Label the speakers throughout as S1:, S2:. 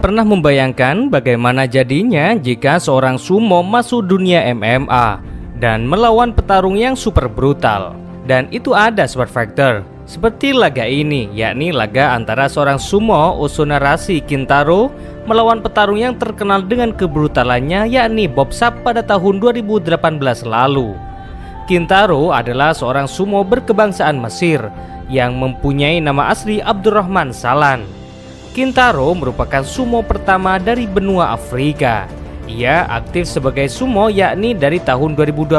S1: pernah membayangkan bagaimana jadinya jika seorang sumo masuk dunia MMA dan melawan petarung yang super brutal. Dan itu ada Sport Factor, seperti laga ini, yakni laga antara seorang sumo Usunarashi Kintaro melawan petarung yang terkenal dengan kebrutalannya, yakni Bob Sapp pada tahun 2018 lalu. Kintaro adalah seorang sumo berkebangsaan Mesir yang mempunyai nama asli Abdurrahman Salan. Kintaro merupakan sumo pertama dari benua Afrika. Ia aktif sebagai sumo yakni dari tahun 2012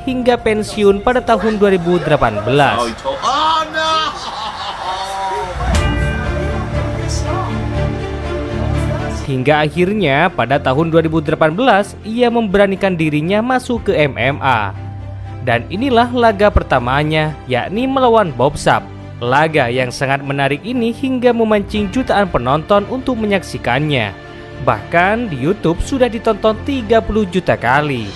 S1: hingga pensiun pada tahun 2018. Hingga akhirnya pada tahun 2018 ia memberanikan dirinya masuk ke MMA. Dan inilah laga pertamanya, yakni melawan Bob Sapp. Laga yang sangat menarik ini hingga memancing jutaan penonton untuk menyaksikannya. Bahkan di YouTube sudah ditonton 30 juta kali.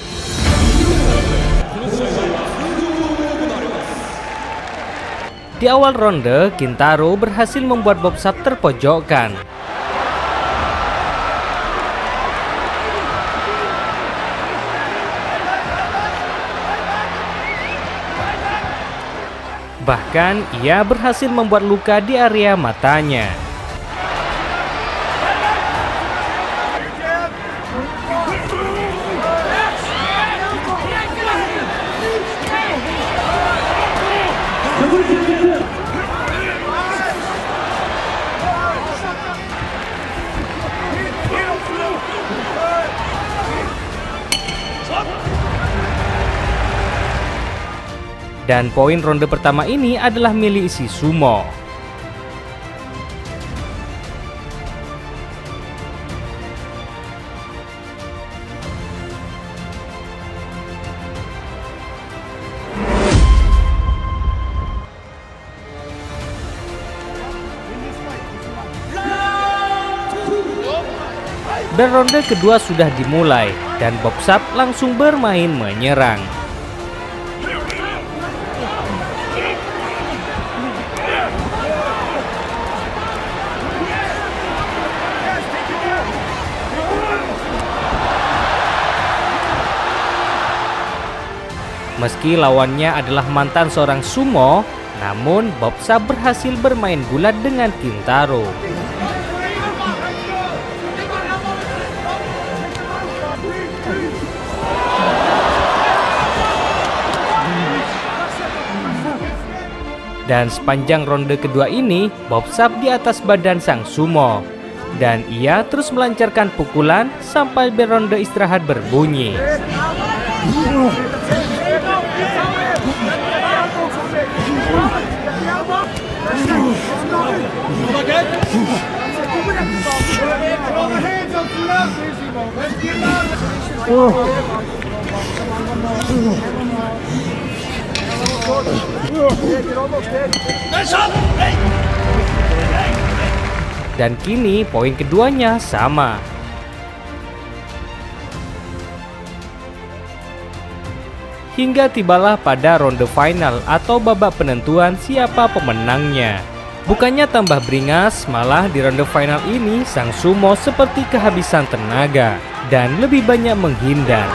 S1: Di awal ronde, Kintaro berhasil membuat Bob Sapp terpojokkan. Bahkan ia berhasil membuat luka di area matanya. Dan poin ronde pertama ini adalah milik si sumo. Dan ronde kedua sudah dimulai dan Bob Sapp langsung bermain menyerang. Meski lawannya adalah mantan seorang sumo, namun Bob Sapp berhasil bermain gulat dengan Kintaro. Dan sepanjang ronde kedua ini, Bob Sapp di atas badan sang sumo. Dan ia terus melancarkan pukulan sampai ronde istirahat berbunyi. Dan kini poin keduanya sama. Hingga tibalah pada ronde final atau babak penentuan siapa pemenangnya. Bukannya tambah beringas, malah di ronde final ini sang sumo seperti kehabisan tenaga dan lebih banyak menghindar.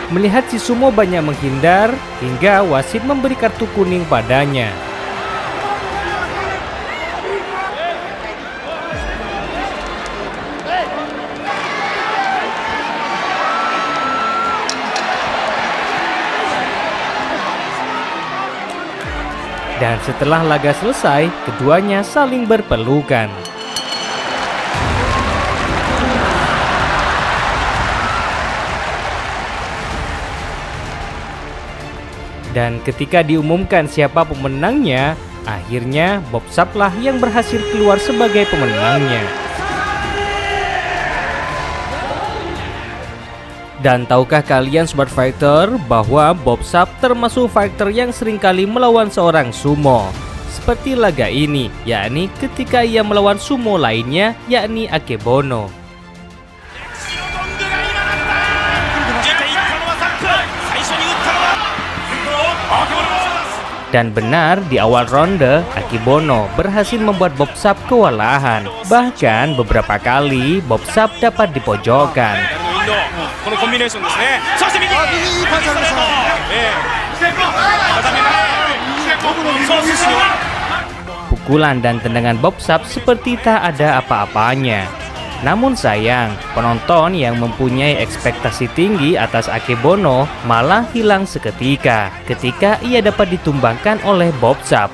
S1: Melihat si sumo banyak menghindar, hingga wasit memberi kartu kuning padanya. Dan setelah laga selesai, keduanya saling berpelukan. Dan ketika diumumkan siapa pemenangnya, akhirnya Bob Sapp lah yang berhasil keluar sebagai pemenangnya. Dan tahukah kalian Sobat Fighter bahwa Bob Sapp termasuk fighter yang seringkali melawan seorang sumo? Seperti laga ini, yakni ketika ia melawan sumo lainnya, yakni Akebono. Dan benar, di awal ronde, Akebono berhasil membuat Bob Sapp kewalahan. Bahkan beberapa kali Bob Sapp dapat dipojokkan. Pukulan dan tendangan Bob Sapp seperti tak ada apa-apanya. Namun sayang, penonton yang mempunyai ekspektasi tinggi atas Akebono malah hilang seketika ketika ia dapat ditumbangkan oleh Bob Sapp.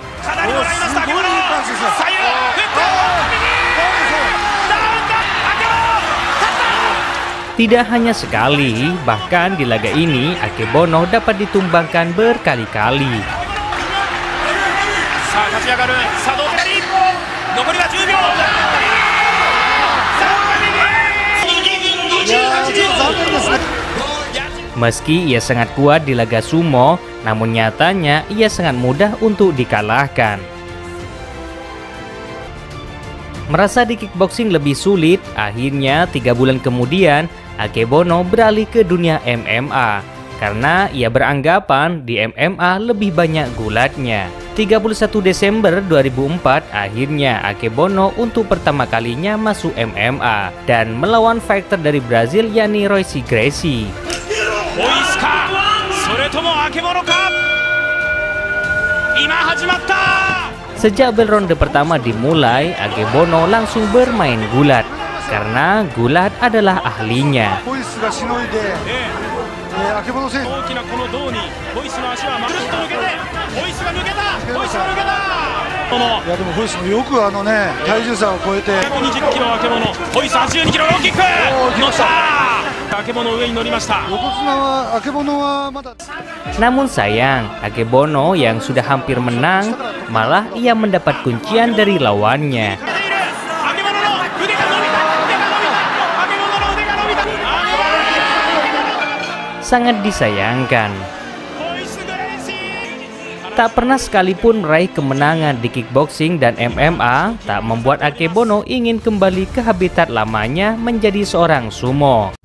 S1: Tidak hanya sekali, bahkan di laga ini Akebono dapat ditumbangkan berkali-kali. Meski ia sangat kuat di laga sumo, namun nyatanya ia sangat mudah untuk dikalahkan. Merasa di kickboxing lebih sulit, akhirnya 3 bulan kemudian Akebono beralih ke dunia MMA karena ia beranggapan di MMA lebih banyak gulatnya. 31 Desember 2004 akhirnya Akebono untuk pertama kalinya masuk MMA dan melawan fighter dari Brazil yakni Royce Gracie. Sejak bel ronde pertama dimulai, Akebono langsung bermain gulat karena gulat adalah ahlinya. Namun sayang, Akebono yang sudah hampir menang, malah ia mendapat kuncian dari lawannya. Sangat disayangkan. Tak pernah sekalipun meraih kemenangan di kickboxing dan MMA, tak membuat Akebono ingin kembali ke habitat lamanya menjadi seorang sumo.